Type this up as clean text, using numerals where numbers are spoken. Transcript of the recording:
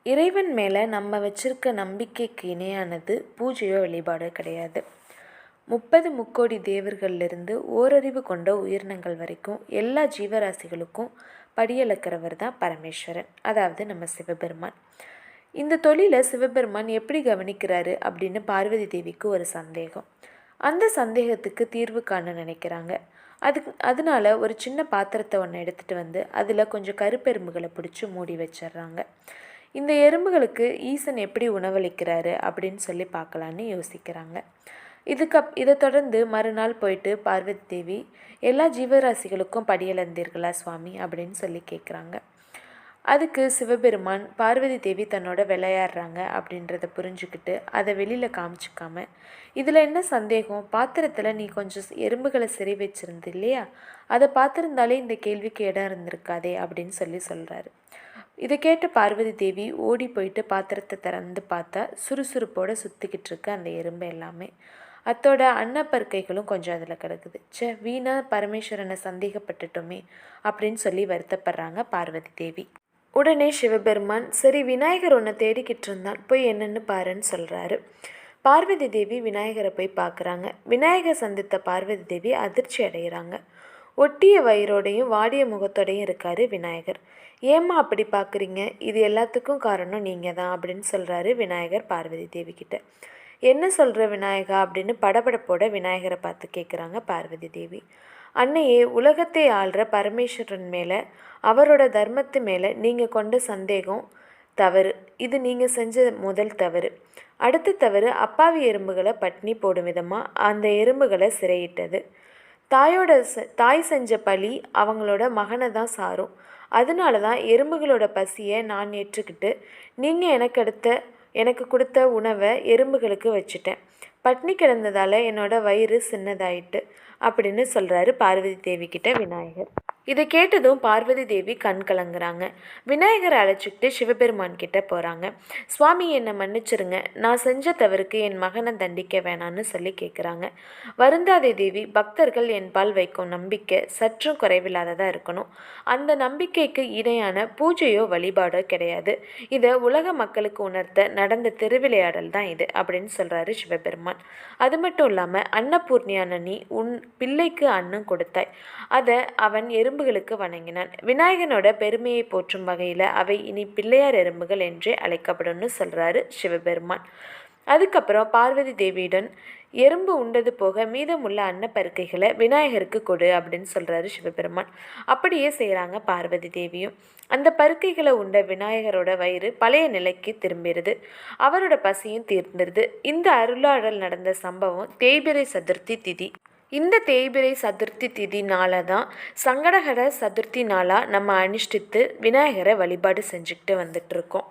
இறைவன் மேலே நம்ம வச்சிருக்க நம்பிக்கைக்கு இணையானது பூஜையோ வழிபாடோ கிடையாது. 30 முக்கோடி தேவர்கள்லேருந்து ஓரறிவு கொண்ட உயிரினங்கள் வரைக்கும் எல்லா ஜீவராசிகளுக்கும் படியளக்கிறவர் தான் பரமேஸ்வரன், அதாவது நம்ம சிவபெருமான். இந்த தொழிலை சிவபெருமான் எப்படி கவனிக்கிறாரு அப்படின்னு பார்வதி தேவிக்கு ஒரு சந்தேகம். அந்த சந்தேகத்துக்கு தீர்வு காண நினைக்கிறாங்க. அதனால ஒரு சின்ன பாத்திரத்தை ஒன்று எடுத்துகிட்டு வந்து அதில் கொஞ்சம் கருப்பெரும்புகளை பிடிச்சி மூடி வச்சிடுறாங்க. இந்த எறும்புகளுக்கு ஈசன் எப்படி உணவளிக்கிறாரு அப்படின்னு சொல்லி பார்க்கலான்னு யோசிக்கிறாங்க. இதை தொடர்ந்து மறுநாள் போயிட்டு பார்வதி தேவி, எல்லா ஜீவராசிகளுக்கும் படியளந்தீர்களா சுவாமி அப்படின்னு சொல்லி கேட்குறாங்க. அதுக்கு சிவபெருமான், பார்வதி தேவி தன்னோட விளையாடுறாங்க அப்படின்றத புரிஞ்சுக்கிட்டு அதை வெளியில் காமிச்சிக்காம, இதில் என்ன சந்தேகம், பாத்திரத்தில் நீ கொஞ்சம் எறும்புகளை சிறை வச்சிருந்து இல்லையா, அதை பார்த்துருந்தாலே இந்த கேள்விக்கு இடம் இருந்திருக்காதே அப்படின்னு சொல்கிறாரு. இதை கேட்ட பார்வதி தேவி ஓடி போயிட்டு பாத்திரத்தை திறந்து பார்த்தா சுறுசுறுப்போடு சுற்றிக்கிட்டு இருக்கு அந்த எறும்பு எல்லாமே. அத்தோட அன்னப்பருக்கைகளும் கொஞ்சம் அதில் கிடக்குது. வீணா பரமேஸ்வரனை சந்தேகப்பட்டுட்டோமே அப்படின்னு சொல்லி வருத்தப்படுறாங்க பார்வதி தேவி. உடனே சிவபெருமான், சரி விநாயகர் ஒன்று தேடிக்கிட்டு இருந்தான், போய் என்னென்னு பாருன்னு சொல்கிறாரு. பார்வதி தேவி விநாயகரை போய் பார்க்குறாங்க. விநாயகர் சந்தித்த பார்வதி தேவி அதிர்ச்சி அடைகிறாங்க. ஒட்டிய வயிறோடையும் வாடிய முகத்தோடையும் இருக்கார் விநாயகர். ஏம்மா அப்படி பார்க்குறீங்க, இது எல்லாத்துக்கும் காரணம் நீங்கள் தான் அப்படின்னு சொல்கிறாரு விநாயகர் பார்வதி தேவி கிட்ட. என்ன சொல்கிற விநாயகா அப்படின்னு படபடப்போட விநாயகரை பார்த்து கேட்குறாங்க பார்வதி தேவி. அன்னையே, உலகத்தை ஆள்ற பரமேஸ்வரன் மேலே, அவரோட தர்மத்து மேலே நீங்கள் கொண்ட சந்தேகம் தவறு. இது நீங்கள் செஞ்ச முதல் தவறு. அடுத்த தவறு, அப்பாவி எறும்புகளை பட்னி போடும் விதமாக அந்த எறும்புகளை சிறையிட்டது. தாய் செஞ்ச பழி அவங்களோட மகனை தான் சாரும். அதனால தான் எறும்புகளோட பசியை நான் ஏற்றுக்கிட்டு நீங்கள் எனக்கு கொடுத்த உணவை எறும்புகளுக்கு வச்சுட்டேன். பட்னி கிடந்ததால் என்னோட வயிறு சின்னதாயிட்டு அப்படின்னு சொல்கிறாரு பார்வதி தேவி கிட்ட விநாயகர். இதை கேட்டதும் பார்வதி தேவி கண் கலங்குறாங்க. விநாயகரை அழைச்சிக்கிட்டு சிவபெருமான் கிட்ட போகிறாங்க. சுவாமி, என்னை மன்னிச்சிருங்க, நான் செஞ்ச தவறுக்கு என் மகனை தண்டிக்க வேணான்னு சொல்லி கேட்குறாங்க. வருந்தாதே தேவி, பக்தர்கள் என்பால் வைக்கும் நம்பிக்கை சற்றும் குறைவில்லாததாக இருக்கணும். அந்த நம்பிக்கைக்கு இணையான பூஜையோ வழிபாடோ கிடையாது. இதை உலக மக்களுக்கு உணர்த்த நடந்த திருவிளையாடல் தான் இது அப்படின்னு சொல்கிறாரு சிவபெருமான். அது மட்டும் இல்லாமல், அன்னபூர்ணியான நீ உன் பிள்ளைக்கு அன்னம் கொடுத்தாய், அதை அவன் எறும்புகளுக்கு வணங்கினான். விநாயகனோட பெருமையை போற்றும் வகையில் அவை இனி பிள்ளையார் எறும்புகள் என்றே அழைக்கப்படும்னு சொல்கிறாரு சிவபெருமான். அதுக்கப்புறம் பார்வதி தேவியுடன், எறும்பு உண்டது போக மீதமுள்ள அன்னப்பருக்கைகளை விநாயகருக்கு கொடு அப்படின்னு சொல்கிறாரு சிவபெருமான். அப்படியே செய்கிறாங்க பார்வதி தேவியும். அந்த பருக்கைகளை உண்ட விநாயகரோட வயிறு பழைய நிலைக்கு திரும்பிடுது. அவரோட பசியும் தீர்ந்துருது. இந்த அருளாடல் நடந்த சம்பவம் தேய்பிறை சதுர்த்தி திதி. இந்த தேய்பிறை சதுர்த்தி திதி நாளாக தான் சங்கடஹர சதுர்த்தி நாளாக நம்ம அனுஷ்டித்து விநாயகரை வழிபாடு செஞ்சுக்கிட்டு வந்துட்டுருக்கோம்.